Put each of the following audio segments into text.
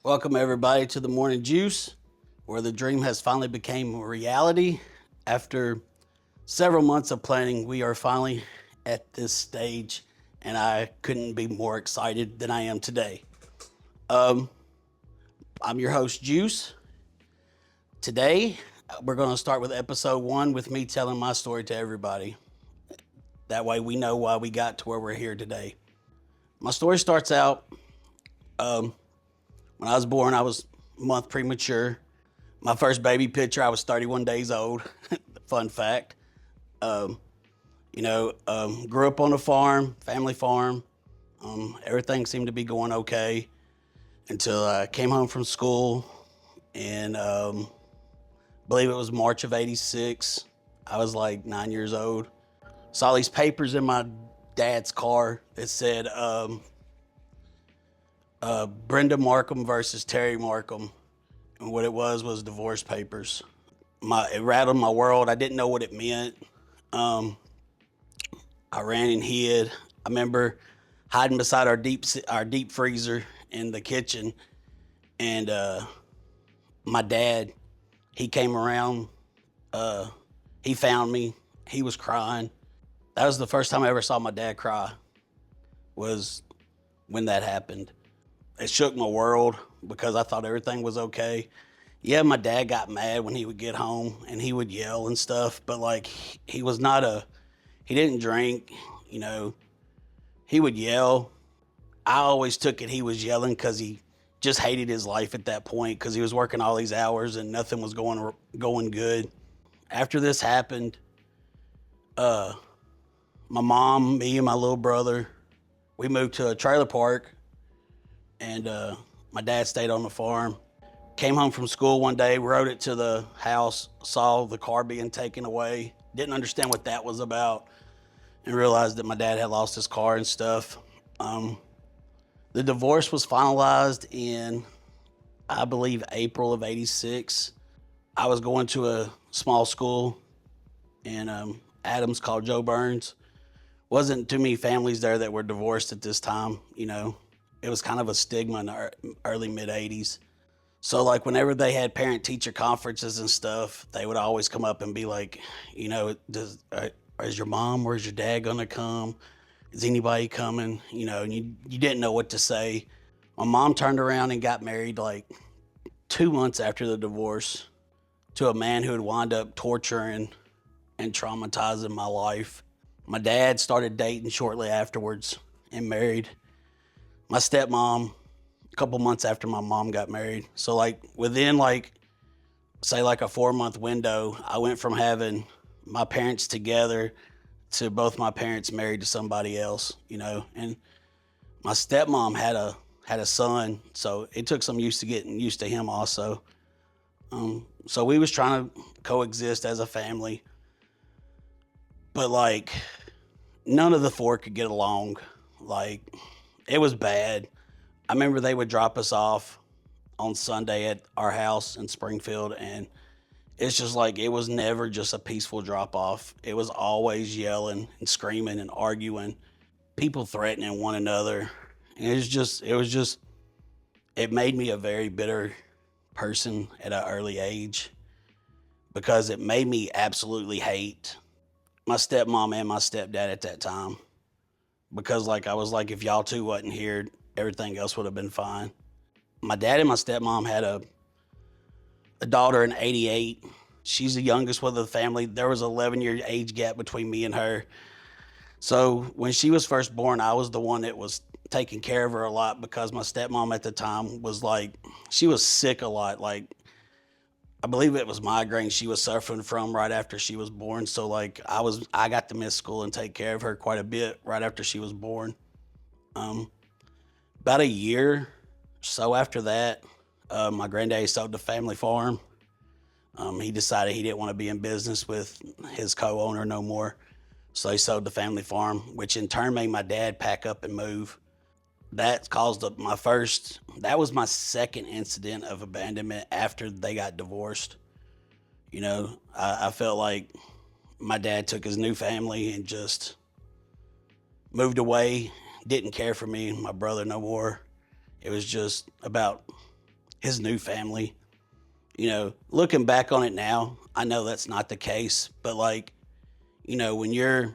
Welcome everybody to the Morning Juice, where the dream has finally become a reality. After several months of planning, we are finally at this stage, and I couldn't be more excited than I am today. I'm your host, Juice. Today, we're going to start with episode 1 with me telling my story to everybody. That way we know why we got to where we're here today. My story starts out when I was born. I was a month premature. My first baby picture, I was 31 days old. Fun fact. Grew up on a farm, family farm. Everything seemed to be going okay until I came home from school, and I believe it was March of '86. I was like 9 years old. Saw these papers in my dad's car that said Brenda Markham versus Terry Markham. And what it was divorce papers. It rattled my world. I didn't know what it meant. I ran and hid. I remember hiding beside our deep freezer in the kitchen, and my dad, he came around. He found me. He was crying. That was the first time I ever saw my dad cry, was when that happened. It shook my world because I thought everything was okay. Yeah, my dad got mad when he would get home and he would yell and stuff, but like he didn't drink, he would yell. I always took it he was yelling because he just hated his life at that point because he was working all these hours and nothing was going good. After this happened, my mom, me, and my little brother, we moved to a trailer park, and my dad stayed on the farm. Came home from school one day, rode it to the house, saw the car being taken away. Didn't understand what that was about, and realized that my dad had lost his car and stuff. The divorce was finalized in, I believe, April of '86. I was going to a small school in Adams called Joe Burns. Wasn't too many families there that were divorced at this time. It was kind of a stigma in the early mid '80s. So like whenever they had parent teacher conferences and stuff, they would always come up and be like, is your mom or is your dad gonna come? Is anybody coming? And you didn't know what to say. My mom turned around and got married like 2 months after the divorce to a man who had wound up torturing and traumatizing my life. My dad started dating shortly afterwards and married my stepmom a couple months after my mom got married. So like within say a 4-month window, I went from having my parents together to both my parents married to somebody else, and my stepmom had a son, so it took some getting used to him also. So we was trying to coexist as a family, but like none of the four could get along. Like it was bad. I remember they would drop us off on Sunday at our house in Springfield, and it's just like it was never just a peaceful drop off. It was always yelling and screaming and arguing, people threatening one another. And it made me a very bitter person at an early age because it made me absolutely hate my stepmom and my stepdad at that time. Because I was like, if y'all two wasn't here, everything else would have been fine. My dad and my stepmom had a daughter in '88. She's the youngest one of the family. There was an 11-year age gap between me and her. So when she was first born, I was the one that was taking care of her a lot because my stepmom at the time was she was sick a lot. I believe it was migraine she was suffering from right after she was born. So I got to miss school and take care of her quite a bit right after she was born. About a year or so after that, my granddaddy sold the family farm. He decided he didn't want to be in business with his co-owner no more. So he sold the family farm, which in turn made my dad pack up and move. That was my second incident of abandonment after they got divorced. I felt like my dad took his new family and just moved away, didn't care for me and my brother no more. It was just about his new family. You know, looking back on it now, I know that's not the case, but like, you know, when you're,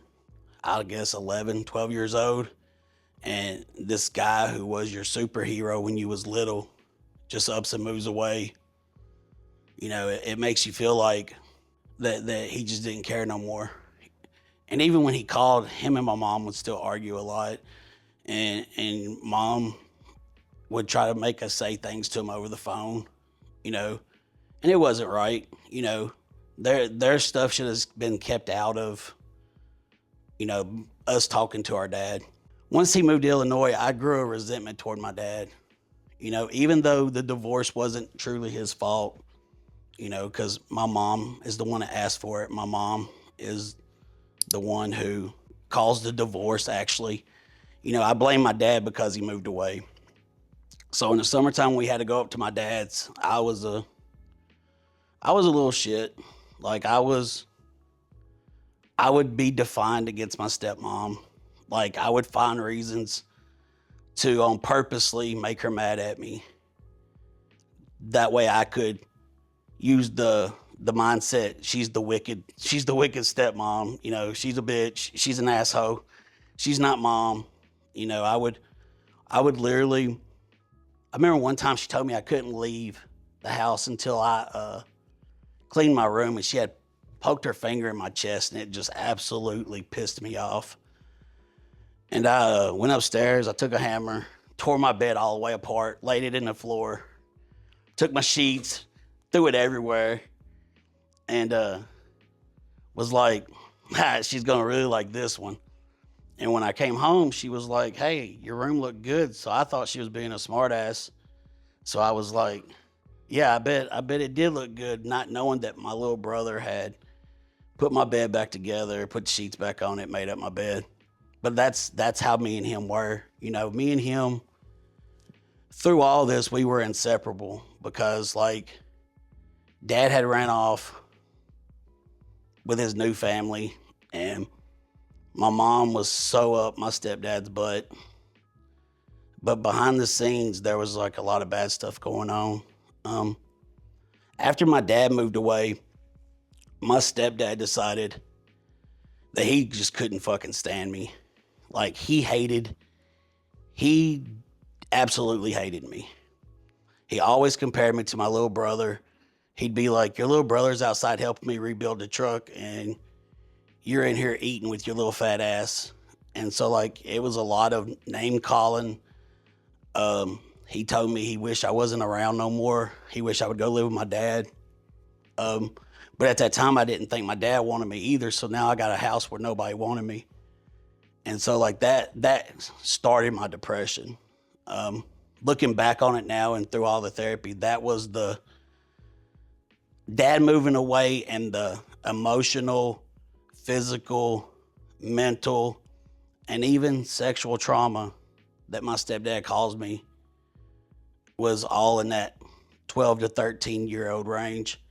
I guess, 11, 12 years old, and this guy who was your superhero when you was little just ups and moves away, you know, it makes you feel like that he just didn't care no more. And even when he called, him and my mom would still argue a lot, and mom would try to make us say things to him over the phone, you know, and it wasn't right. You know, their stuff should have been kept out of, you know, us talking to our dad. Once he moved to Illinois, I grew a resentment toward my dad. You know, even though the divorce wasn't truly his fault, you know, because my mom is the one that asked for it. My mom is the one who caused the divorce, actually. You know, I blame my dad because he moved away. So in the summertime, we had to go up to my dad's. I was a little shit. Like I would be defiant against my stepmom. Like I would find reasons to purposely make her mad at me. That way I could use the mindset, she's the wicked stepmom, you know, she's a bitch, she's an asshole, she's not mom. You know, I would literally, I remember one time she told me I couldn't leave the house until I cleaned my room, and she had poked her finger in my chest, and it just absolutely pissed me off. And I went upstairs, I took a hammer, tore my bed all the way apart, laid it in the floor, took my sheets, threw it everywhere, and was like, she's gonna really like this one. And when I came home, she was like, hey, your room looked good. So I thought she was being a smartass. So I was like, yeah, I bet it did look good, not knowing that my little brother had put my bed back together, put the sheets back on it, made up my bed. But that's how me and him were. You know, me and him, through all this, we were inseparable because, like, Dad had ran off with his new family, and my mom was so up my stepdad's butt. But behind the scenes, there was like a lot of bad stuff going on. After my dad moved away, my stepdad decided that he just couldn't fucking stand me. Like he absolutely hated me. He always compared me to my little brother. He'd be like, your little brother's outside helping me rebuild the truck, and you're in here eating with your little fat ass. And so like, it was a lot of name calling. He told me he wished I wasn't around no more. He wished I would go live with my dad. But at that time, I didn't think my dad wanted me either. So now I got a house where nobody wanted me. And so like that started my depression. Looking back on it now and through all the therapy, that was the dad moving away, and the emotional, physical, mental, and even sexual trauma that my stepdad caused me was all in that 12 to 13-year-old range.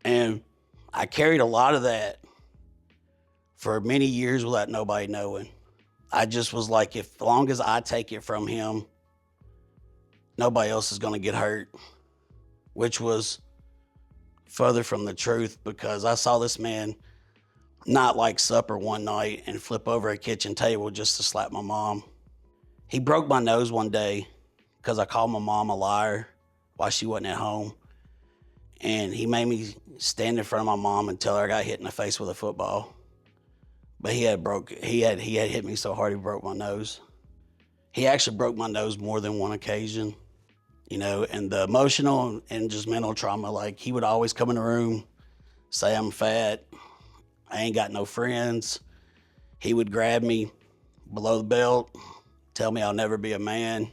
And I carried a lot of that for many years without nobody knowing. I just was like, as long as I take it from him, nobody else is going to get hurt, which was further from the truth, because I saw this man not like supper one night and flip over a kitchen table just to slap my mom. He broke my nose one day because I called my mom a liar while she wasn't at home. And he made me stand in front of my mom and tell her I got hit in the face with a football. But he had hit me so hard he broke my nose. He actually broke my nose more than one occasion, you know, and the emotional and just mental trauma, like he would always come in the room, say I'm fat, I ain't got no friends. He would grab me below the belt, tell me I'll never be a man.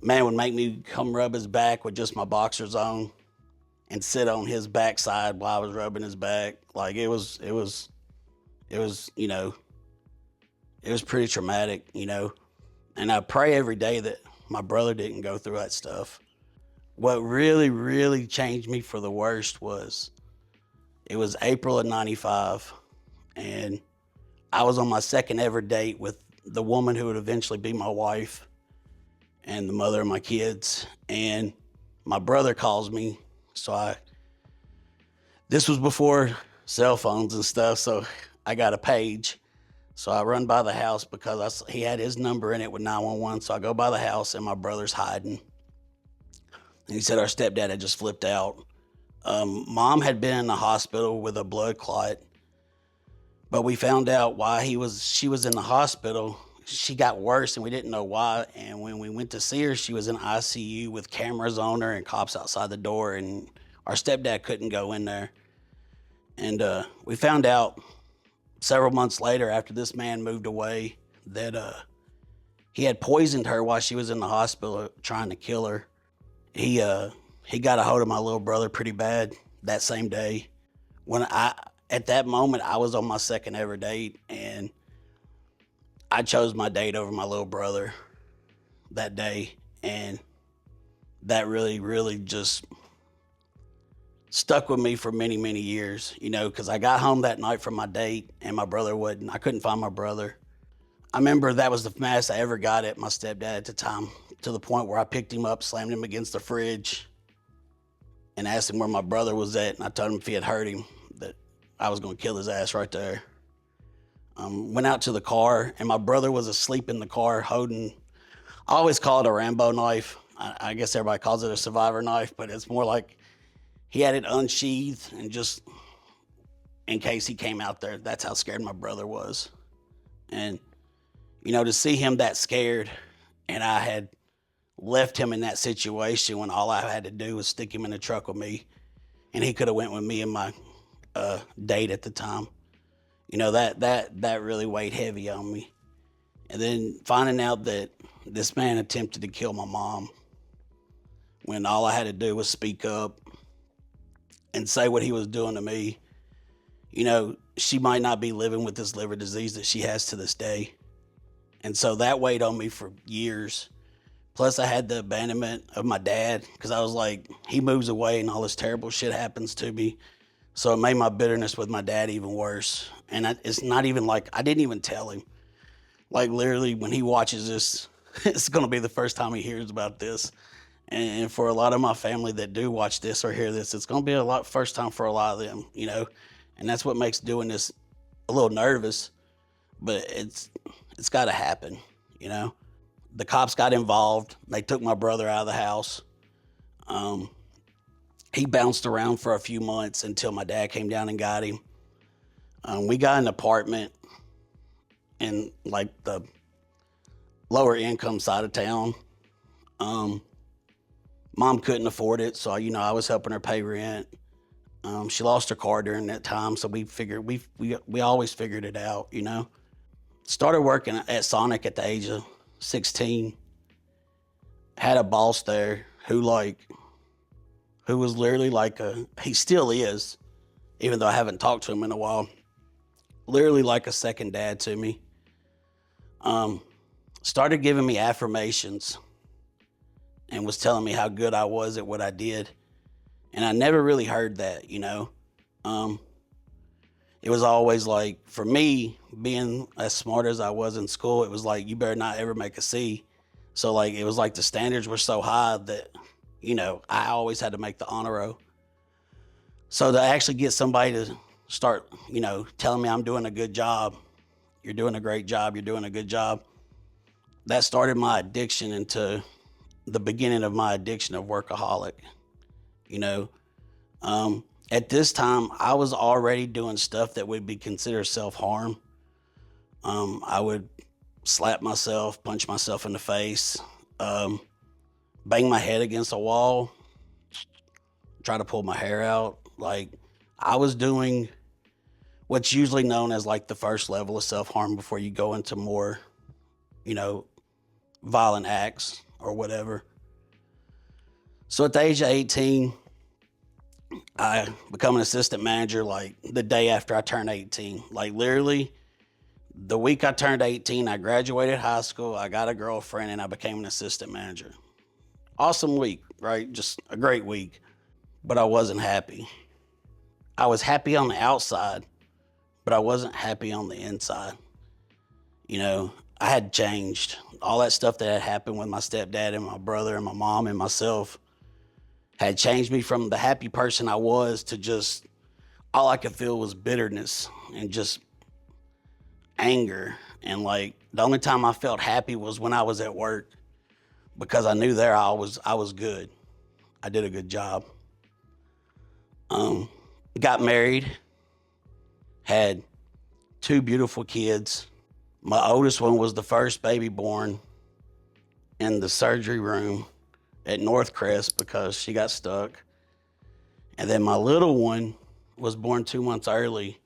Man would make me come rub his back with just my boxers on and sit on his backside while I was rubbing his back. Like it was, you know, it was pretty traumatic, you know, and I pray every day that my brother didn't go through that stuff. What really, really changed me for the worst was, it was April of 95, and I was on my second ever date with the woman who would eventually be my wife and the mother of my kids. And my brother calls me. This was before cell phones and stuff, so I got a page. So I run by the house because he had his number in it with 911. So I go by the house and my brother's hiding. And he said our stepdad had just flipped out. Mom had been in the hospital with a blood clot, but we found out why she was in the hospital. She got worse and we didn't know why. And when we went to see her, she was in ICU with cameras on her and cops outside the door, and our stepdad couldn't go in there. And we found out several months later, after this man moved away, that he had poisoned her while she was in the hospital trying to kill her. He got a hold of my little brother pretty bad that same day. At that moment, I was on my second ever date, and I chose my date over my little brother that day. And that really, really just stuck with me for many, many years, because I got home that night from my date and my brother wouldn't. I couldn't find my brother. I remember that was the maddest I ever got at my stepdad at the time, to the point where I picked him up, slammed him against the fridge, and asked him where my brother was at. And I told him if he had hurt him, that I was going to kill his ass right there. Went out to the car, and my brother was asleep in the car holding, I always call it a Rambo knife. I guess everybody calls it a survivor knife, but it's more like he had it unsheathed, and just in case he came out there. That's how scared my brother was. And, to see him that scared, and I had left him in that situation when all I had to do was stick him in the truck with me, and he could have went with me and my date at the time. That really weighed heavy on me. And then finding out that this man attempted to kill my mom, when all I had to do was speak up and say what he was doing to me. She might not be living with this liver disease that she has to this day. And so that weighed on me for years. Plus I had the abandonment of my dad, because I was like, he moves away and all this terrible shit happens to me. So it made my bitterness with my dad even worse. And it's not even like, I didn't even tell him. Like, literally, when he watches this, it's going to be the first time he hears about this. And for a lot of my family that do watch this or hear this, it's going to be first time for a lot of them, And that's what makes doing this a little nervous. But it's got to happen, The cops got involved. They took my brother out of the house. He bounced around for a few months until my dad came down and got him. We got an apartment in like the lower income side of town. Mom couldn't afford it, so I was helping her pay rent. She lost her car during that time, so we figured we always figured it out, Started working at Sonic at the age of 16. Had a boss there who was literally he still is, even though I haven't talked to him in a while, literally like a second dad to me. Started giving me affirmations and was telling me how good I was at what I did. And I never really heard that, It was always like, for me, being as smart as I was in school, it was like, you better not ever make a C. So it was like the standards were so high that, I always had to make the honor roll. So to actually get somebody to start, telling me I'm doing a good job, you're doing a great job, you're doing a good job, that started my addiction into the beginning of my addiction of workaholic. At this time, I was already doing stuff that would be considered self-harm. I would slap myself, punch myself in the face, bang my head against a wall, try to pull my hair out. I was doing what's usually known as the first level of self-harm before you go into more, violent acts or whatever. So at the age of 18, I become an assistant manager the day after I turned 18. Literally, the week I turned 18, I graduated high school, I got a girlfriend, and I became an assistant manager. Awesome week, right? Just a great week. But I wasn't happy. I was happy on the outside, but I wasn't happy on the inside. I had changed. All that stuff that had happened with my stepdad and my brother and my mom and myself, had changed me from the happy person I was to just all I could feel was bitterness and just anger. And like the only time I felt happy was when I was at work because I knew there I was good. I did a good job. Got married, had 2 beautiful kids. My oldest one was the first baby born in the surgery room at Northcrest because she got stuck. And then my little one was born 2 months early,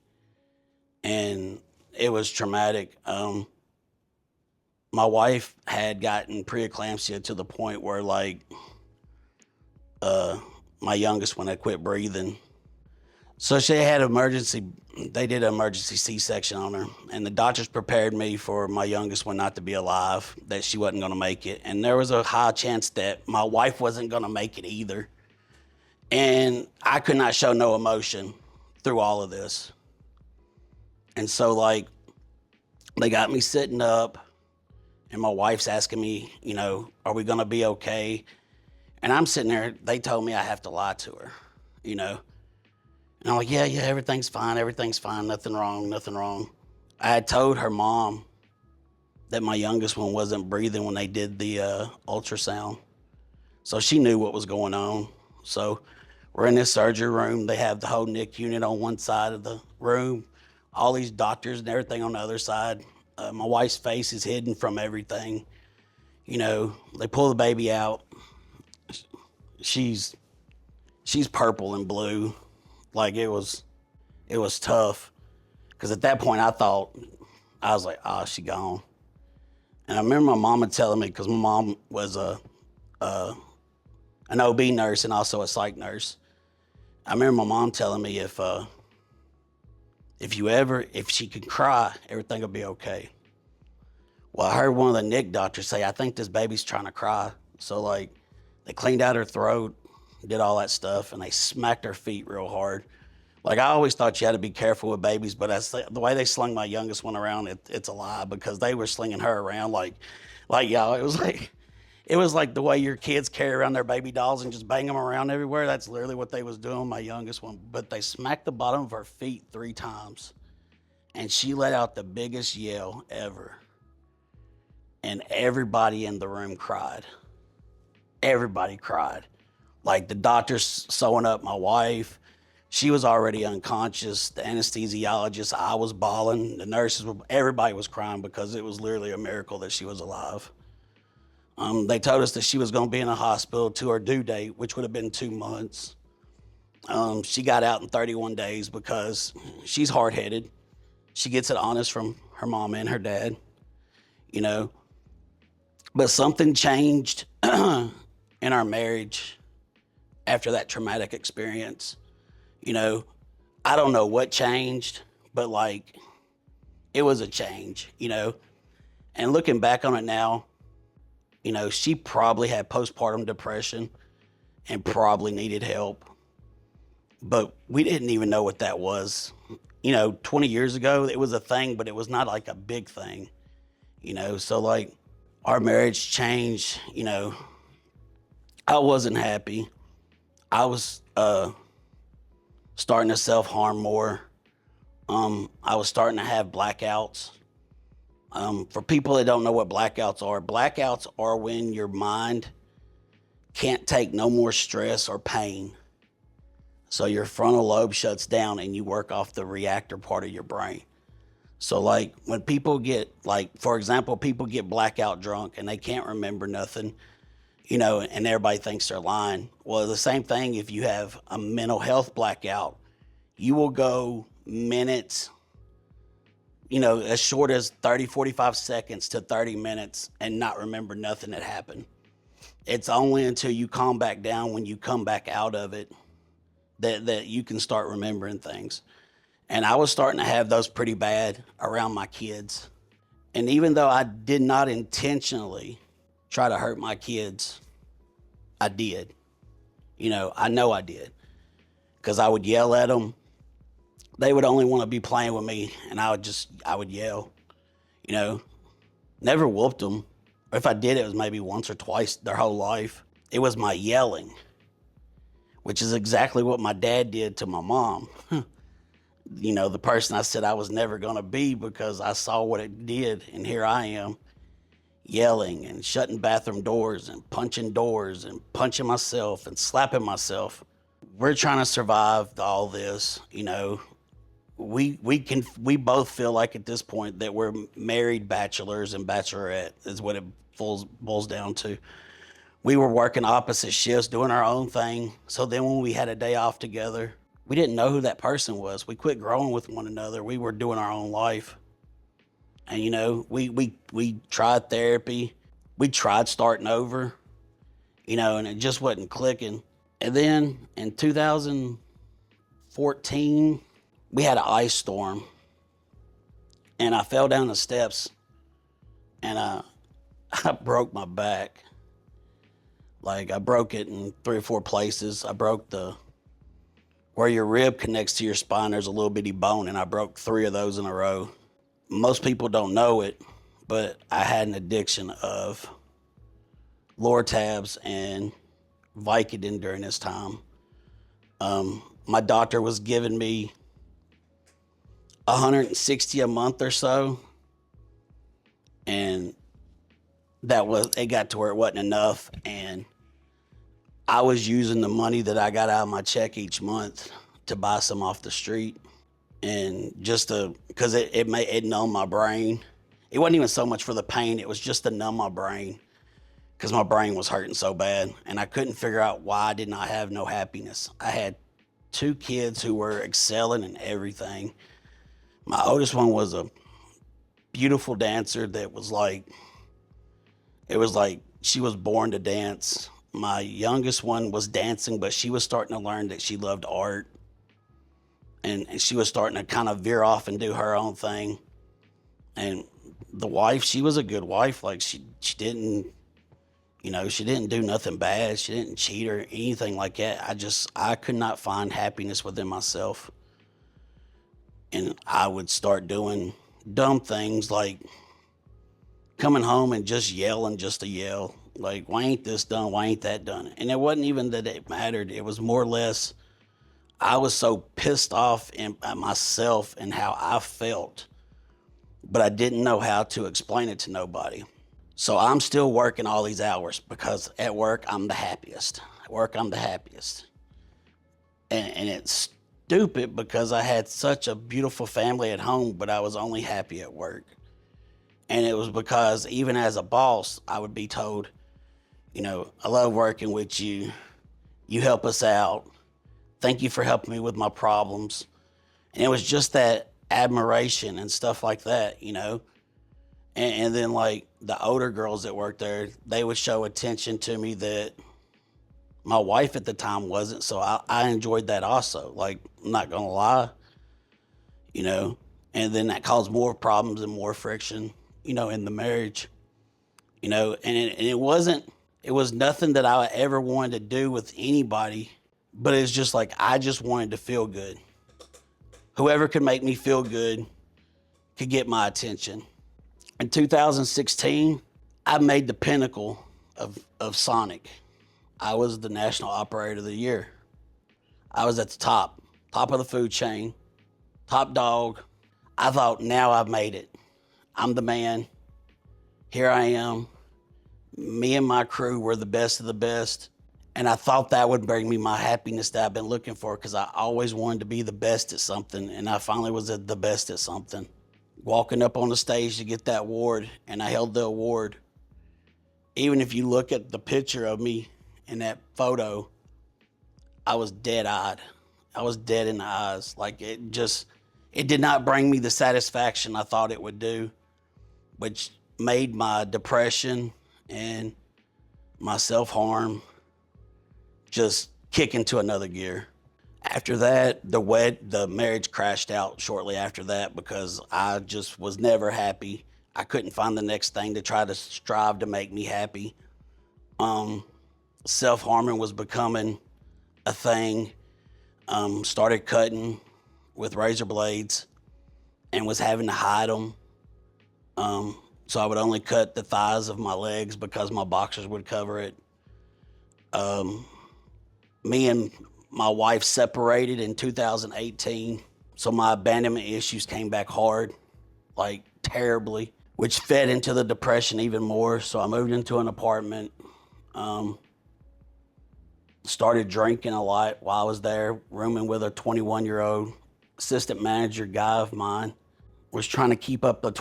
and it was traumatic. My wife had gotten preeclampsia to the point where like my youngest one had quit breathing. So they did an emergency C-section on her, and the doctors prepared me for my youngest one not to be alive, that she wasn't gonna make it. And there was a high chance that my wife wasn't gonna make it either. And I could not show no emotion through all of this. And so like, they got me sitting up, and my wife's asking me, are we gonna be okay? And I'm sitting there, they told me I have to lie to her, And I'm like, yeah, everything's fine, nothing wrong. I had told her mom that my youngest one wasn't breathing when they did the ultrasound. So she knew what was going on. So we're in this surgery room. They have the whole NIC unit on one side of the room, all these doctors and everything on the other side. My wife's face is hidden from everything. They pull the baby out. She's purple and blue. Like it was tough. Cause at that point I was like, oh, she gone. And I remember my mama telling me, cause my mom was an OB nurse and also a psych nurse. I remember my mom telling me if she could cry, everything will be okay. Well, I heard one of the NIC doctors say, I think this baby's trying to cry. So like they cleaned out her throat, did all that stuff, and they smacked her feet real hard. Like I always thought you had to be careful with babies, but the way they slung my youngest one around, it's a lie, because they were slinging her around like y'all. It was like the way your kids carry around their baby dolls and just bang them around everywhere. That's literally what they was doing with my youngest one. But they smacked the bottom of her feet 3 times, and she let out the biggest yell ever. And everybody in the room cried. Everybody cried. Like the doctors sewing up my wife. She was already unconscious. The anesthesiologist, I was bawling. The nurses, everybody was crying because it was literally a miracle that she was alive. They told us that she was going to be in a hospital to her due date, which would have been 2 months. She got out in 31 days because she's hard-headed. She gets it honest from her mom and her dad, But something changed in our marriage after that traumatic experience. I don't know what changed, but like it was a change, And looking back on it now, she probably had postpartum depression and probably needed help. But we didn't even know what that was. 20 years ago, it was a thing, but it was not like a big thing, So like our marriage changed, I wasn't happy. I was starting to self-harm more. I was starting to have blackouts. For people that don't know what blackouts are when your mind can't take no more stress or pain. So your frontal lobe shuts down and you work off the reactor part of your brain. So like when people get, for example, people get blackout drunk and they can't remember nothing, and everybody thinks they're lying. Well, the same thing if you have a mental health blackout, you will go minutes, as short as 30, 45 seconds to 30 minutes and not remember nothing that happened. It's only until you calm back down, when you come back out of it, that you can start remembering things. And I was starting to have those pretty bad around my kids. And even though I did not intentionally try to hurt my kids, I did. I know I did. Because I would yell at them. They would only want to be playing with me, and I would yell. Never whooped them. Or if I did, it was maybe once or twice their whole life. It was my yelling which is exactly what my dad did to my mom. You know, the person I said I was never going to be because I saw what it did. And here I am yelling and shutting bathroom doors and punching myself and slapping myself. We're trying to survive all this, you know. We both feel like at this point that we're married bachelors and bachelorette is what it boils down to. We were working opposite shifts, doing our own thing. So then when we had a day off together, we didn't know who that person was. We quit growing with one another. We were doing our own life. And, you know, we tried therapy. We tried starting over, you know, and it just wasn't clicking. And then in 2014, we had an ice storm. And I fell down the steps and I broke my back. Like, I broke it in 3 or 4 places. I broke where your rib connects to your spine, there's a little bitty bone, and I broke 3 of those in a row. Most people don't know it, but I had an addiction of Lortabs and Vicodin during this time. My doctor was giving me $160 a month or so, and it got to where it wasn't enough, and I was using the money that I got out of my check each month to buy some off the street, and just because it numbed my brain. It wasn't even so much for the pain, it was just to numb my brain, because my brain was hurting so bad, and I couldn't figure out why I did not have no happiness. I had 2 kids who were excelling in everything. My oldest one was a beautiful dancer that was like, it was like she was born to dance. My youngest one was dancing, but she was starting to learn that she loved art. And she was starting to kind of veer off and do her own thing. And the wife, she was a good wife. Like, she didn't, you know, she didn't do nothing bad. She didn't cheat or anything like that. I could not find happiness within myself. And I would start doing dumb things like coming home and just yelling just to yell. Like, why ain't this done? Why ain't that done? And it wasn't even that it mattered. It was more or less, I was so pissed off at myself and how I felt, but I didn't know how to explain it to nobody. So I'm still working all these hours because at work, I'm the happiest. At work, I'm the happiest. And it's stupid because I had such a beautiful family at home, but I was only happy at work. And it was because even as a boss, I would be told, you know, I love working with you. You help us out. Thank you for helping me with my problems. And it was just that admiration and stuff like that, you know. And then, like, the older girls that worked there, they would show attention to me that my wife at the time wasn't. So I enjoyed that also. Like, I'm not going to lie, you know. And then that caused more problems and more friction, you know, in the marriage, you know. And it was nothing that I ever wanted to do with anybody, but it's just like, I just wanted to feel good. Whoever could make me feel good could get my attention. In 2016, I made the pinnacle of Sonic. I was the National Operator of the Year. I was at the top of the food chain, top dog. I thought, now I've made it. I'm the man. Here I am. Me and my crew were the best of the best. And I thought that would bring me my happiness that I've been looking for, because I always wanted to be the best at something. And I finally was the best at something. Walking up on the stage to get that award, and I held the award. Even if you look at the picture of me in that photo, I was dead-eyed. I was dead in the eyes. Like, it did not bring me the satisfaction I thought it would do, which made my depression and my self-harm just kick into another gear. After that, the marriage crashed out shortly after that because I just was never happy. I couldn't find the next thing to try to strive to make me happy. Self-harming was becoming a thing. Started cutting with razor blades and was having to hide them. So I would only cut the thighs of my legs because my boxers would cover it. Me and My wife separated in 2018, so my abandonment issues came back hard, like terribly, which fed into the depression even more. So I moved into an apartment, started drinking a lot while I was there, rooming with a 21-year-old assistant manager guy of mine. Was trying to keep up with a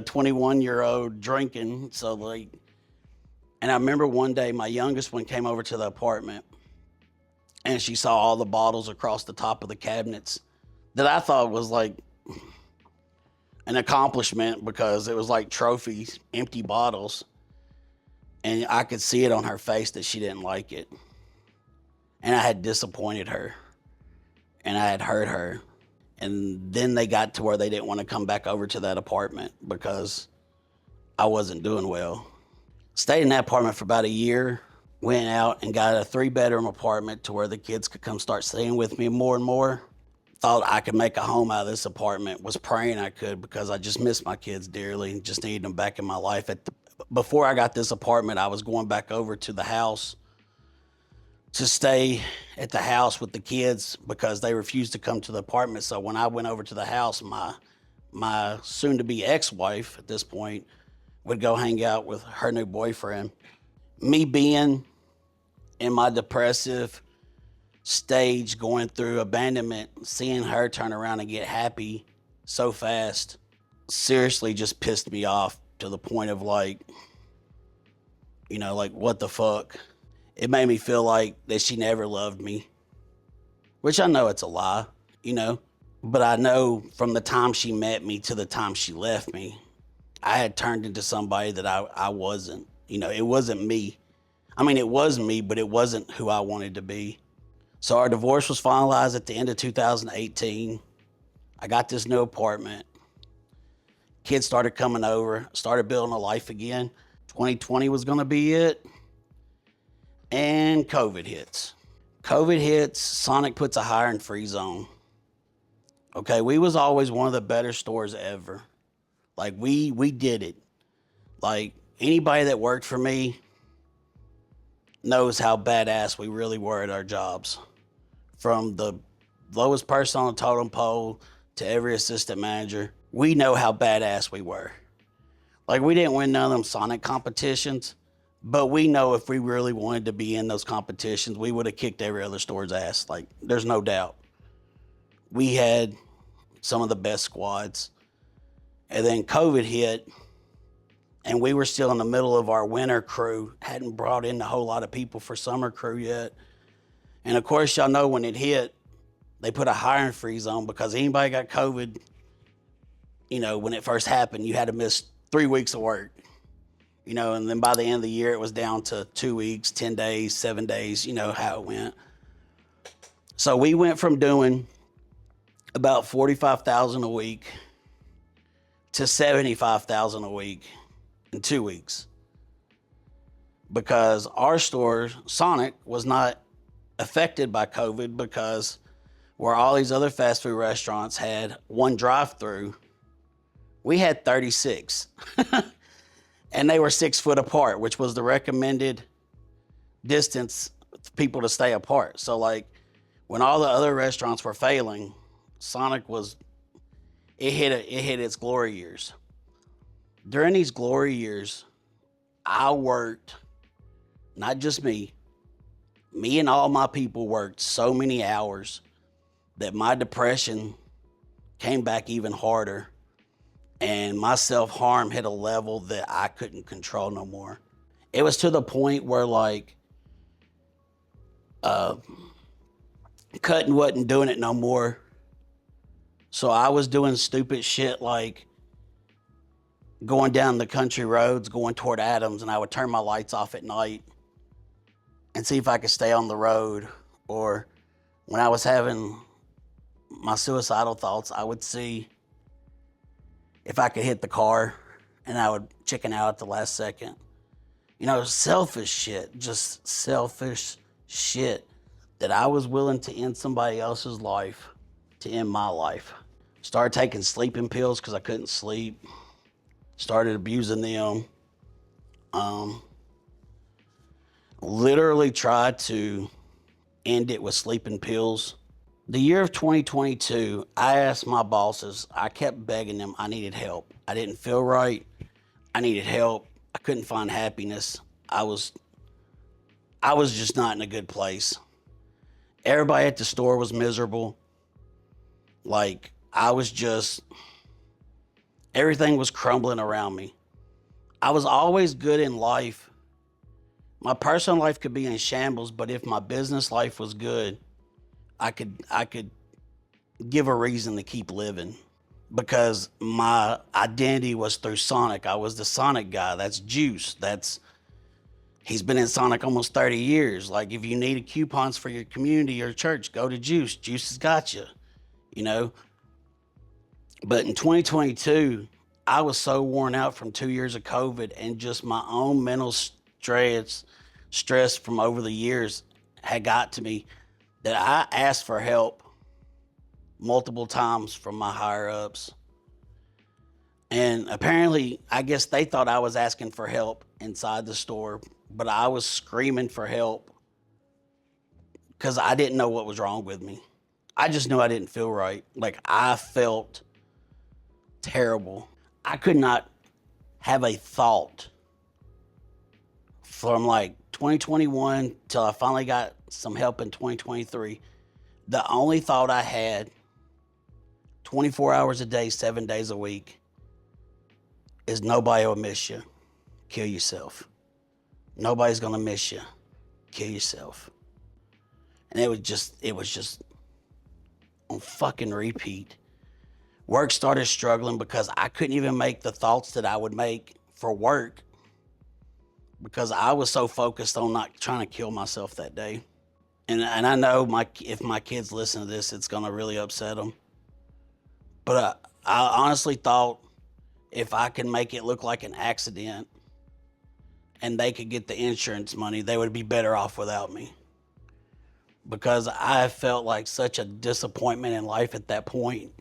21-year-old drinking. So like, and I remember one day my youngest one came over to the apartment and she saw all the bottles across the top of the cabinets that I thought was like an accomplishment because it was like trophies, empty bottles. And I could see it on her face that she didn't like it. And I had disappointed her and I had hurt her. And then they got to where they didn't want to come back over to that apartment because I wasn't doing well. Stayed in that apartment for about a year, went out and got a 3-bedroom apartment to where the kids could come start staying with me more and more. Thought I could make a home out of this apartment, was praying I could because I just missed my kids dearly and just needed them back in my life. Before I got this apartment, I was going back over to the house to stay at the house with the kids because they refused to come to the apartment. So when I went over to the house, my soon-to-be ex-wife at this point would go hang out with her new boyfriend. Me being in my depressive stage, going through abandonment, seeing her turn around and get happy so fast, seriously just pissed me off to the point of like, like what the fuck? It made me feel like that she never loved me, which I know it's a lie, but I know from the time she met me to the time she left me, I had turned into somebody that I wasn't. It wasn't me. I mean, it was me, but it wasn't who I wanted to be. So our divorce was finalized at the end of 2018. I got this new apartment. Kids started coming over, started building a life again. 2020 was going to be it. And COVID hits. Sonic puts a hiring freeze on. Okay, we was always one of the better stores ever. Like we did it. Like anybody that worked for me knows how badass we really were at our jobs. From the lowest person on the totem pole to every assistant manager, we know how badass we were. Like we didn't win none of them Sonic competitions, but we know if we really wanted to be in those competitions, we would have kicked every other store's ass. Like there's no doubt. We had some of the best squads. And then COVID hit, and we were still in the middle of our winter crew, hadn't brought in a whole lot of people for summer crew yet. And of course, y'all know when it hit, they put a hiring freeze on because anybody got COVID, when it first happened, you had to miss 3 weeks of work. And then by the end of the year, it was down to 2 weeks, 10 days, 7 days, how it went. So we went from doing about $45,000 a week to $75,000 a week in 2 weeks because our store, Sonic, was not affected by COVID because where all these other fast food restaurants had one drive-through, we had 36. And they were 6 foot apart, which was the recommended distance for people to stay apart. So like when all the other restaurants were failing, Sonic it hit its glory years. During these glory years, I worked, not just me and all my people worked so many hours that my depression came back even harder. And my self-harm hit a level that I couldn't control no more. It was to the point where like, cutting wasn't doing it no more. So I was doing stupid shit like going down the country roads, going toward Adams, and I would turn my lights off at night and see if I could stay on the road. Or when I was having my suicidal thoughts, I would see if I could hit the car, and I would chicken out at the last second. Selfish shit, just selfish shit that I was willing to end somebody else's life to end my life. Started taking sleeping pills because I couldn't sleep. Started abusing them. literally tried to end it with sleeping pills. The year of 2022, I asked my bosses, I kept begging them, I needed help. I didn't feel right. I needed help. I couldn't find happiness. I was just not in a good place. Everybody at the store was miserable. Like, everything was crumbling around me. I was always good in life. My personal life could be in shambles, but if my business life was good, I could give a reason to keep living, because my identity was through Sonic. I was the Sonic guy. That's Juice. He's been in Sonic almost 30 years. Like, if you need coupons for your community or church, go to Juice. Juice has got you, you know? But in 2022, I was so worn out from 2 years of COVID and just my own mental stress from over the years had got to me, that I asked for help multiple times from my higher ups. And apparently, I guess they thought I was asking for help inside the store, but I was screaming for help because I didn't know what was wrong with me. I just knew I didn't feel right. Like, I felt terrible. I could not have a thought from like 2021 till I finally got some help in 2023. The only thought I had 24 hours a day, 7 days a week is nobody will miss you. Kill yourself. Nobody's gonna miss you. Kill yourself. And it was just on fucking repeat. Work started struggling because I couldn't even make the thoughts that I would make for work because I was so focused on not trying to kill myself that day. And I know if my kids listen to this, it's gonna really upset them. But I honestly thought if I could make it look like an accident and they could get the insurance money, they would be better off without me. Because I felt like such a disappointment in life at that point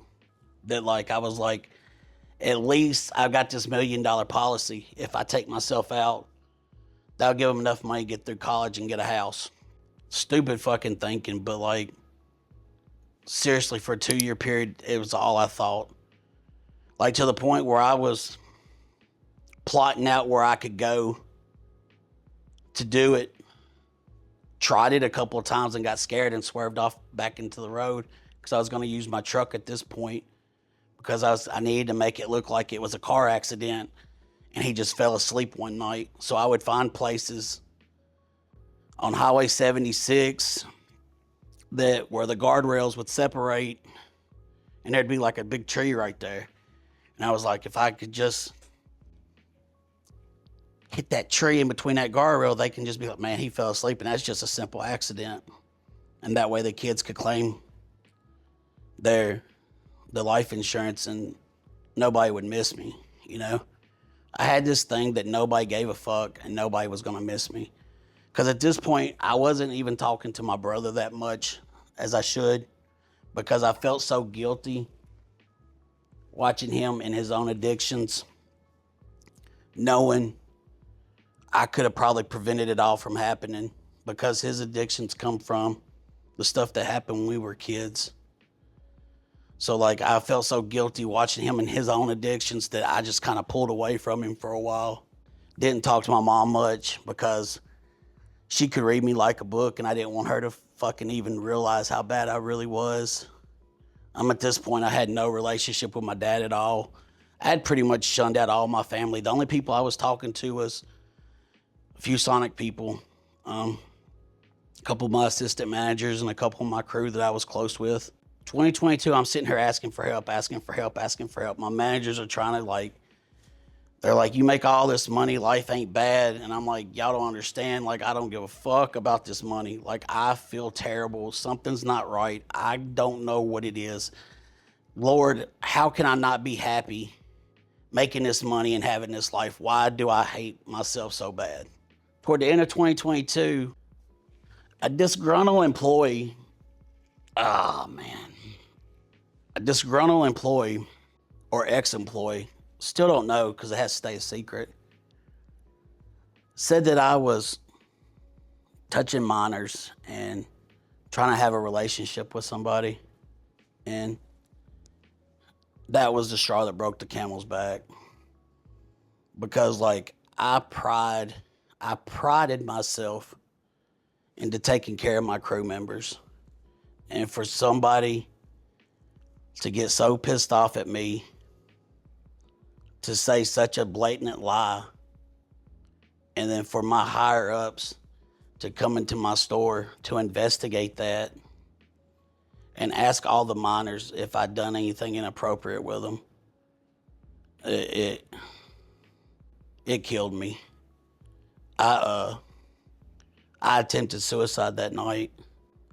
that, like, I was like, at least I've got this $1 million policy. If I take myself out, that'll give them enough money to get through college and get a house. Stupid fucking thinking, but like, seriously, for a 2-year period, it was all I thought. Like, to the point where I was plotting out where I could go to do it. Tried it a couple of times and got scared and swerved off back into the road because I was going to use my truck at this point because I needed to make it look like it was a car accident and he just fell asleep one night. So I would find places on Highway 76 where the guardrails would separate and there'd be like a big tree right there. And I was like, if I could just hit that tree in between that guardrail, they can just be like, man, he fell asleep and that's just a simple accident. And that way the kids could claim the life insurance and nobody would miss me, you know? I had this thing that nobody gave a fuck and nobody was gonna miss me. Because at this point, I wasn't even talking to my brother that much as I should because I felt so guilty watching him and his own addictions, knowing I could have probably prevented it all from happening because his addictions come from the stuff that happened when we were kids. So like, I felt so guilty watching him and his own addictions that I just kind of pulled away from him for a while. Didn't talk to my mom much because she could read me like a book and I didn't want her to fucking even realize how bad I really was. At this point, I had no relationship with my dad at all. I had pretty much shunned out all my family. The only people I was talking to was a few Sonic people, a couple of my assistant managers, and a couple of my crew that I was close with. 2022, I'm sitting here asking for help. My managers are trying to they're like, you make all this money, life ain't bad. And I'm like, y'all don't understand. Like, I don't give a fuck about this money. Like, I feel terrible. Something's not right. I don't know what it is. Lord, how can I not be happy making this money and having this life? Why do I hate myself so bad? Toward the end of 2022, a disgruntled employee, a disgruntled employee or ex-employee, still don't know because it has to stay a secret, said that I was touching minors and trying to have a relationship with somebody. And that was the straw that broke the camel's back. Because like I prided myself into taking care of my crew members. And for somebody to get so pissed off at me, to say such a blatant lie, and then for my higher ups to come into my store to investigate that and ask all the minors if I'd done anything inappropriate with them, it killed me. I attempted suicide that night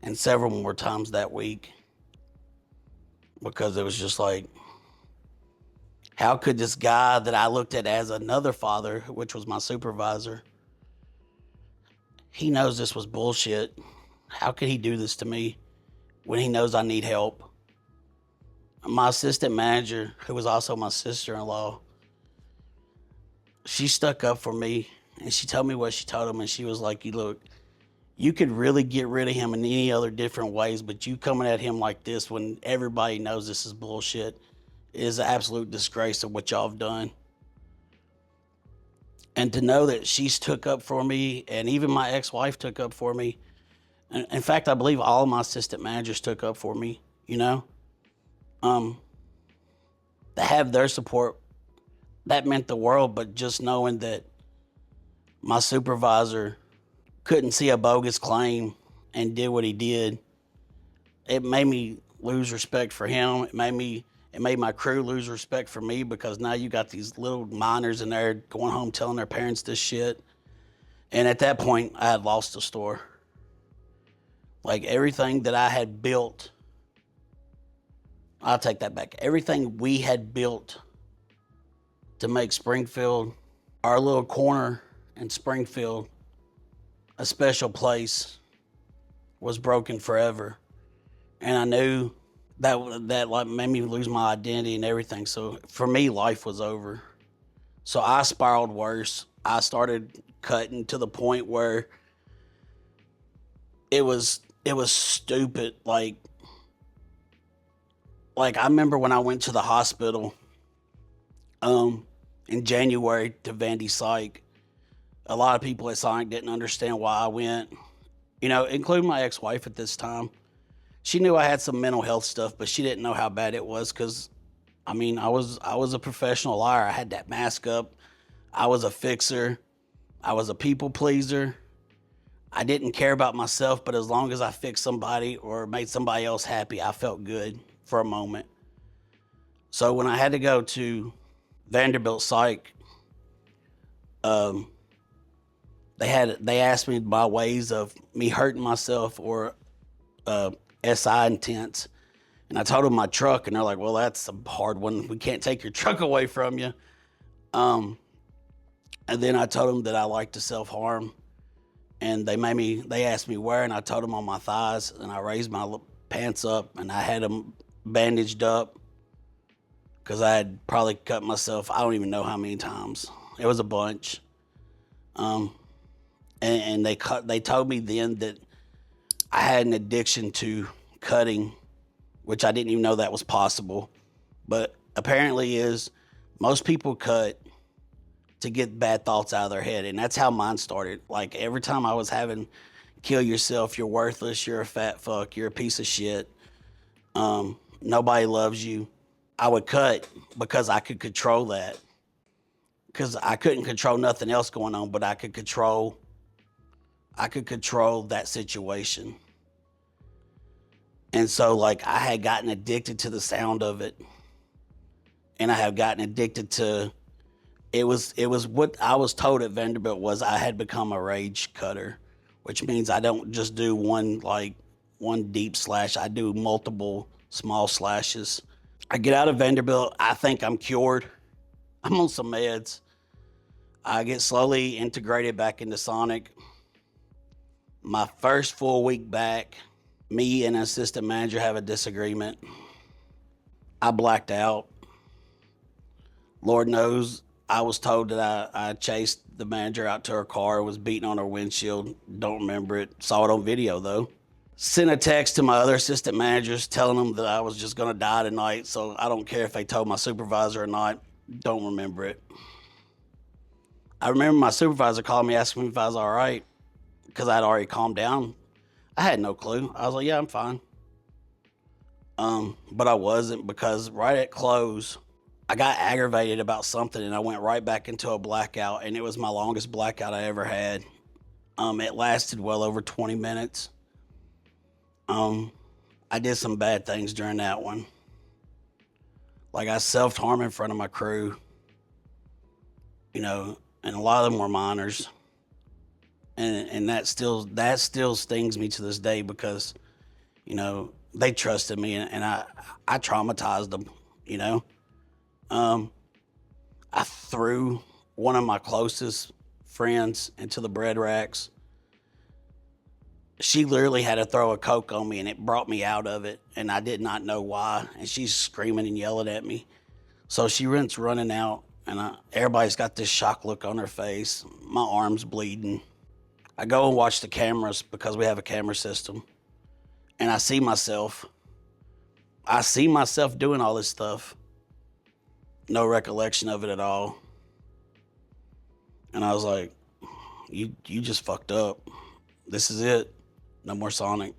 and several more times that week, because it was just like, how could this guy that I looked at as another father, which was my supervisor, he knows this was bullshit. How could he do this to me when he knows I need help? My assistant manager, who was also my sister-in-law, she stuck up for me, and she told me what she told him, and she was like, look, you could really get rid of him in any other different ways, but you coming at him like this when everybody knows this is bullshit is an absolute disgrace of what y'all have done. And to know that she's took up for me, and even my ex-wife took up for me. In fact, I believe all of my assistant managers took up for me, you know? To have their support, that meant the world. But just knowing that my supervisor couldn't see a bogus claim and did what he did, it made me lose respect for him. It made my crew lose respect for me, because now you got these little minors in there going home telling their parents this shit. And at that point, I had lost the store. Like everything that I had built, I'll take that back. Everything we had built to make Springfield, our little corner in Springfield, a special place, was broken forever. And I knew that like made me lose my identity and everything. So for me, life was over. So I spiraled worse. I started cutting to the point where it was stupid. Like I remember when I went to the hospital in January to Vandy Psych. A lot of people at Sonic didn't understand why I went, including my ex-wife at this time. She knew I had some mental health stuff, but she didn't know how bad it was, because, I was a professional liar. I had that mask up. I was a fixer. I was a people pleaser. I didn't care about myself, but as long as I fixed somebody or made somebody else happy, I felt good for a moment. So when I had to go to Vanderbilt Psych, they asked me my ways of me hurting myself or SI intents. And I told them my truck, and they're like, well, that's a hard one. We can't take your truck away from you. And then I told them that I like to self-harm. And they asked me where, and I told them on my thighs, and I raised my pants up, and I had them bandaged up, because I had probably cut myself, I don't even know how many times. It was a bunch. And they told me then that I had an addiction to cutting, which I didn't even know that was possible. But apparently most people cut to get bad thoughts out of their head. And that's how mine started. Like every time I was having, kill yourself, you're worthless, you're a fat fuck, you're a piece of shit, nobody loves you, I would cut because I could control that. Because I couldn't control nothing else going on, but I could control that situation. And so like I had gotten addicted to the sound of it. And I have gotten addicted to, it was what I was told at Vanderbilt was I had become a rage cutter, which means I don't just do one deep slash, I do multiple small slashes. I get out of Vanderbilt, I think I'm cured. I'm on some meds. I get slowly integrated back into Sonic. My first full week back, me and an assistant manager have a disagreement. I blacked out. Lord knows I was told that I chased the manager out to her car, was beating on her windshield. Don't remember it. Saw it on video, though. Sent a text to my other assistant managers telling them that I was just going to die tonight, so I don't care if they told my supervisor or not. Don't remember it. I remember my supervisor called me asking me if I was all right because I'd already calmed down. I had no clue. I was like, yeah, I'm fine. But I wasn't, because right at close, I got aggravated about something and I went right back into a blackout, and it was my longest blackout I ever had. It lasted well over 20 minutes. I did some bad things during that one. Like, I self-harmed in front of my crew, and a lot of them were minors. And that still stings me to this day because, they trusted me, and I traumatized them, I threw one of my closest friends into the bread racks. She literally had to throw a Coke on me, and it brought me out of it, and I did not know why. And she's screaming and yelling at me. So she runs running out, and everybody's got this shock look on their face. My arm's bleeding. I go and watch the cameras because we have a camera system, and I see myself doing all this stuff. No recollection of it at all. And I was like, you just fucked up. This is it. No more Sonic.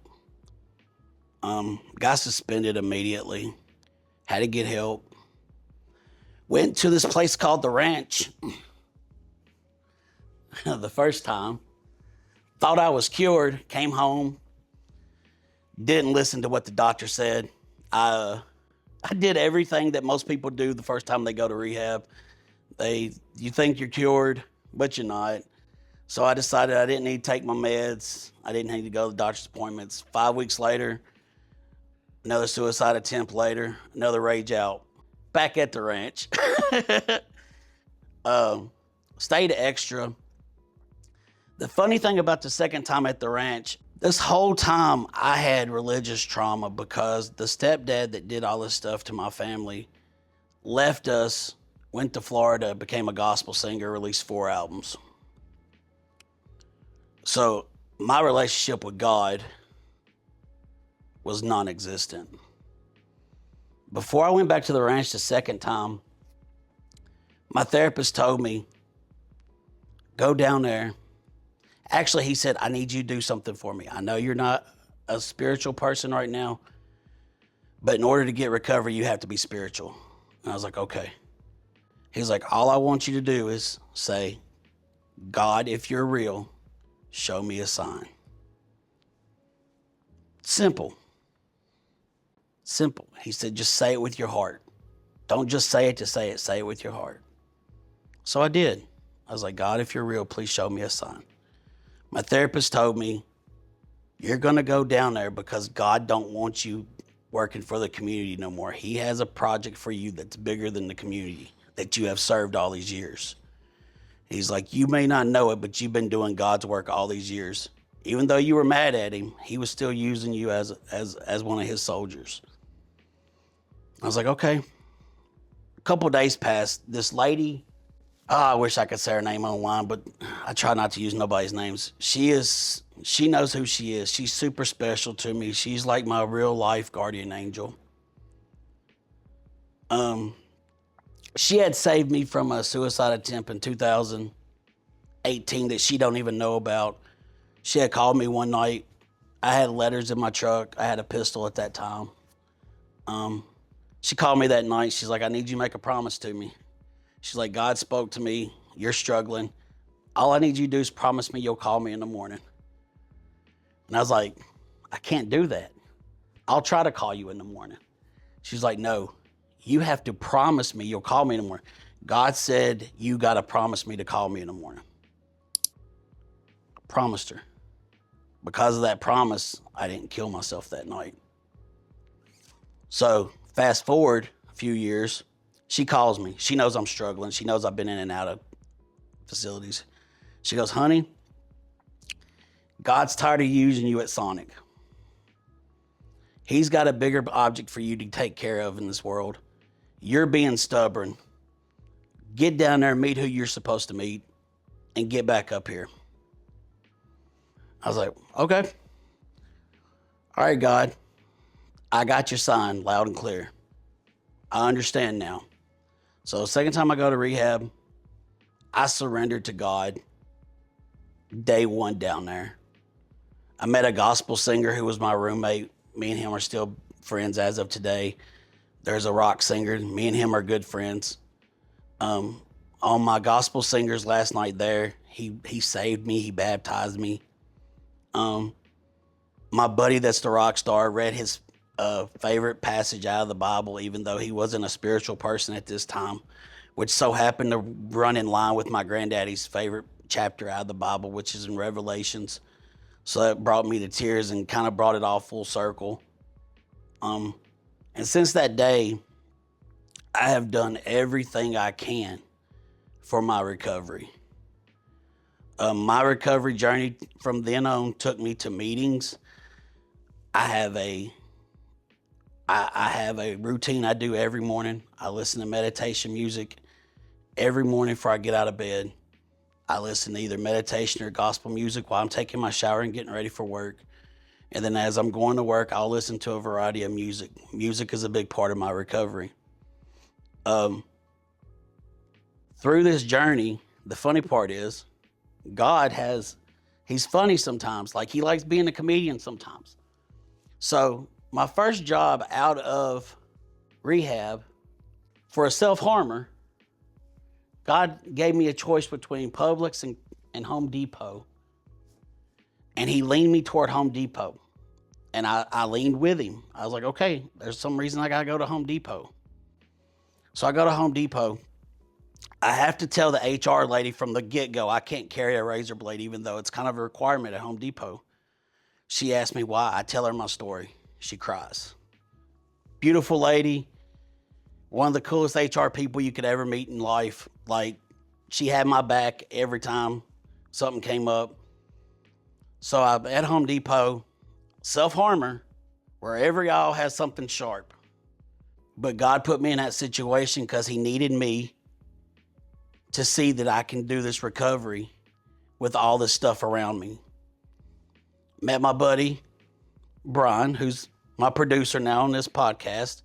Got suspended immediately. Had to get help. Went to this place called The Ranch. The first time. Thought I was cured. Came home. Didn't listen to what the doctor said. I did everything that most people do the first time they go to rehab. You think you're cured, but you're not. So I decided I didn't need to take my meds. I didn't need to go to the doctor's appointments. 5 weeks later, another suicide attempt later, another rage out. Back at the ranch. Stayed extra. The funny thing about the second time at the ranch, this whole time I had religious trauma because the stepdad that did all this stuff to my family left us, went to Florida, became a gospel singer, released 4 albums. So my relationship with God was non-existent. Before I went back to the ranch the second time, my therapist told me, go down there. Actually, he said, I need you to do something for me. I know you're not a spiritual person right now, but in order to get recovery, you have to be spiritual. And I was like, okay. He's like, all I want you to do is say, God, if you're real, show me a sign. Simple. Simple. He said, just say it with your heart. Don't just say it to say it. Say it with your heart. So I did. I was like, God, if you're real, please show me a sign. My therapist told me, you're going to go down there because God don't want you working for the community no more. He has a project for you that's bigger than the community that you have served all these years. He's like, you may not know it, but you've been doing God's work all these years. Even though you were mad at him, he was still using you as one of his soldiers. I was like, okay. A couple of days passed. This lady, I wish I could say her name online, but I try not to use nobody's names. She knows who she is. She's super special to me. She's like my real life guardian angel. She had saved me from a suicide attempt in 2018 that she don't even know about. She had called me one night. I had letters in my truck. I had a pistol at that time. She called me that night. She's like, I need you to make a promise to me. She's like, God spoke to me. You're struggling. All I need you to do is promise me you'll call me in the morning. And I was like, I can't do that. I'll try to call you in the morning. She's like, no, you have to promise me you'll call me in the morning. God said, you got to promise me to call me in the morning. I promised her. Because of that promise, I didn't kill myself that night. So fast forward a few years, she calls me. She knows I'm struggling. She knows I've been in and out of facilities. She goes, honey, God's tired of using you at Sonic. He's got a bigger object for you to take care of in this world. You're being stubborn. Get down there and meet who you're supposed to meet and get back up here. I was like, okay. All right, God, I got your sign loud and clear. I understand now. So the second time I go to rehab, I surrendered to God day one down there. I met a gospel singer who was my roommate. Me and him are still friends as of today. There's a rock singer. Me and him are good friends. On my gospel singers last night there, he saved me. He baptized me. My buddy that's the rock star read his favorite passage out of the Bible, even though he wasn't a spiritual person at this time, which so happened to run in line with my granddaddy's favorite chapter out of the Bible, which is in Revelations. So that brought me to tears and kind of brought it all full circle. And since that day, I have done everything I can for my recovery. My recovery journey from then on took me to meetings. I have a routine I do every morning. I listen to meditation music every morning before I get out of bed. I listen to either meditation or gospel music while I'm taking my shower and getting ready for work. And then as I'm going to work, I'll listen to a variety of music. Music is a big part of my recovery. Through this journey, the funny part is he's funny sometimes. Like he likes being a comedian sometimes. So my first job out of rehab for a self-harmer, God gave me a choice between Publix and Home Depot. And he leaned me toward Home Depot. And I leaned with him. I was like, okay, there's some reason I got to go to Home Depot. So I go to Home Depot. I have to tell the HR lady from the get-go, I can't carry a razor blade, even though it's kind of a requirement at Home Depot. She asked me why. I tell her my story. She cries. Beautiful lady. One of the coolest HR people you could ever meet in life. Like, she had my back every time something came up. So I'm at Home Depot, self-harmer, where every aisle has something sharp. But God put me in that situation because he needed me to see that I can do this recovery with all this stuff around me. Met my buddy, Brian, who's my producer now on this podcast,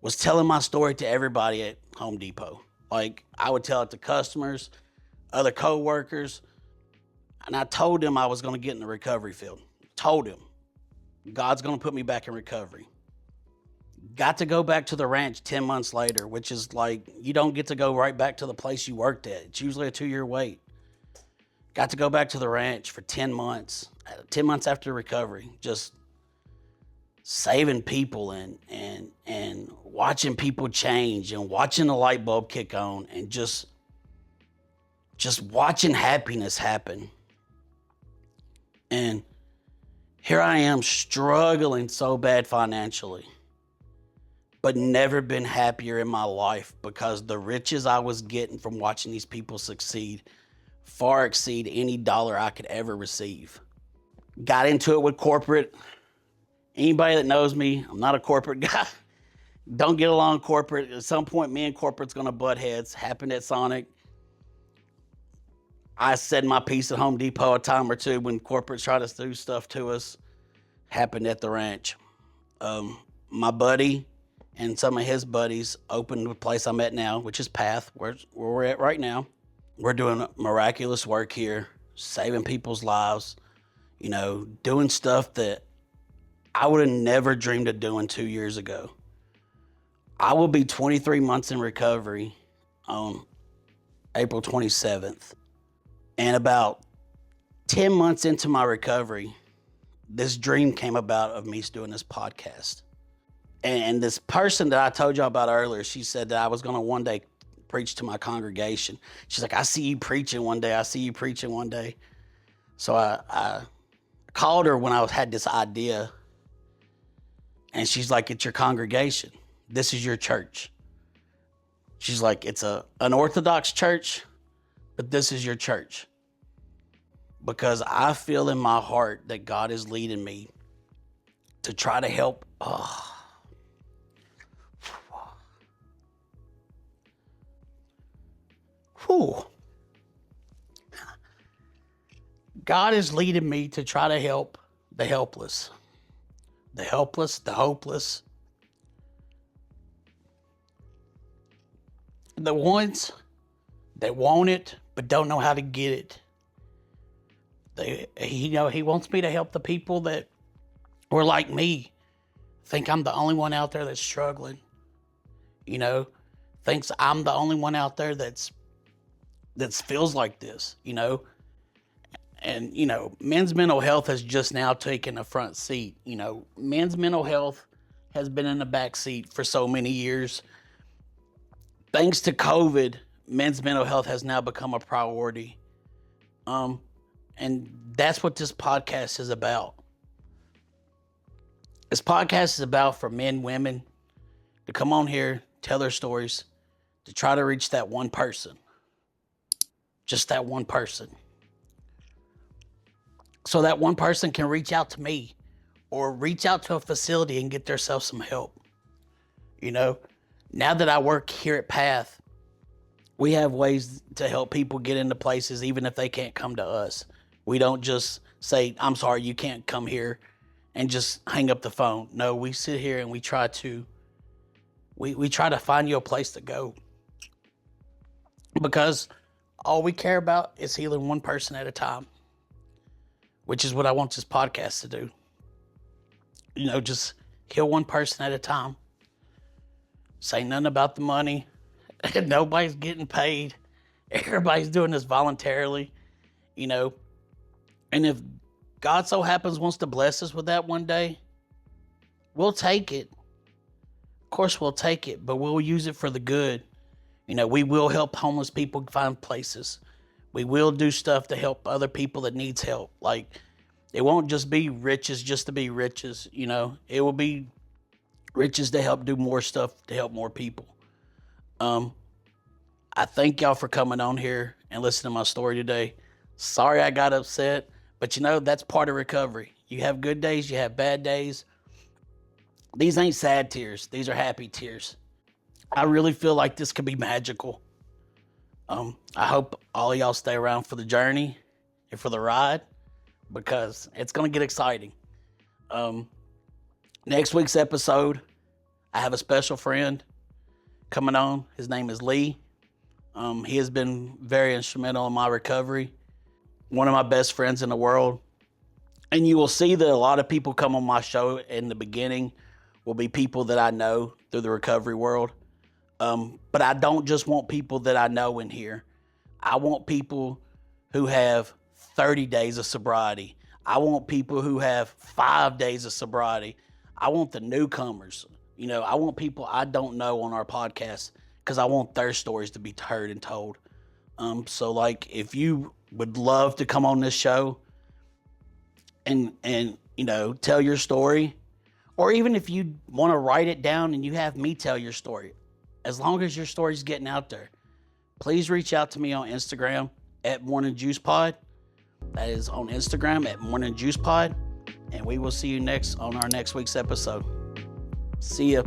was telling my story to everybody at Home Depot. Like, I would tell it to customers, other co-workers, and I told them I was going to get in the recovery field. Told him, God's going to put me back in recovery. Got to go back to the ranch 10 months later, which is like, you don't get to go right back to the place you worked at. It's usually a 2-year wait. Got to go back to the ranch for 10 months. 10 months after recovery, just saving people and watching people change and watching the light bulb kick on and just watching happiness happen. And here I am struggling so bad financially, but never been happier in my life because the riches I was getting from watching these people succeed far exceed any dollar I could ever receive. Got into it with corporate. Anybody that knows me, I'm not a corporate guy. Don't get along corporate. At some point, me and corporate's gonna butt heads. Happened at Sonic. I said my piece at Home Depot a time or two when corporates try to do stuff to us. Happened at the ranch. My buddy and some of his buddies opened the place I'm at now, which is Path, where we're at right now. We're doing miraculous work here, saving people's lives, doing stuff that I would have never dreamed of doing 2 years ago. I will be 23 months in recovery on April 27th. And about 10 months into my recovery, this dream came about of me doing this podcast. And this person that I told y'all about earlier, she said that I was going to one day preach to my congregation. She's like, I see you preaching one day. I see you preaching one day. So I called her when I had this idea. And she's like, it's your congregation. This is your church. She's like, it's an Orthodox church, but this is your church. Because I feel in my heart that God is leading me to try to help. 'Cause God is leading me to try to help the helpless, the hopeless, the ones that want it but don't know how to get it. He wants me to help the people that were like me, think I'm the only one out there that's struggling. Thinks I'm the only one out there that feels like this. And men's mental health has just now taken a front seat. Men's mental health has been in the back seat for so many years. Thanks to COVID, men's mental health has now become a priority. And that's what this podcast is about. This podcast is about for men, women to come on here, tell their stories, to try to reach that one person. Just that one person. So that one person can reach out to me or reach out to a facility and get themselves some help. Now that I work here at Path, we have ways to help people get into places even if they can't come to us. We don't just say, I'm sorry, you can't come here, and just hang up the phone. No, we sit here and we try to find you a place to go. Because all we care about is healing one person at a time, which is what I want this podcast to do. Just heal one person at a time. Say nothing about the money. Nobody's getting paid. Everybody's doing this voluntarily, And if God so happens wants to bless us with that one day, we'll take it. Of course we'll take it, but we'll use it for the good. We will help homeless people find places. We will do stuff to help other people that needs help. Like, it won't just be riches just to be riches, It will be riches to help do more stuff to help more people. I thank y'all for coming on here and listening to my story today. Sorry I got upset, but that's part of recovery. You have good days, you have bad days. These ain't sad tears. These are happy tears. I really feel like this could be magical. I hope all of y'all stay around for the journey and for the ride, because it's going to get exciting. Next week's episode, I have a special friend coming on. His name is Lee. He has been very instrumental in my recovery. One of my best friends in the world. And you will see that a lot of people come on my show in the beginning will be people that I know through the recovery world. But I don't just want people that I know in here. I want people who have 30 days of sobriety. I want people who have 5 days of sobriety. I want the newcomers. I want people I don't know on our podcast, because I want their stories to be heard and told. So if you would love to come on this show and tell your story, or even if you want to write it down and you have me tell your story, as long as your story's getting out there, please reach out to me on Instagram at Morning Juice Pod. That is on Instagram at Morning Juice Pod. And we will see you on our next week's episode. See ya.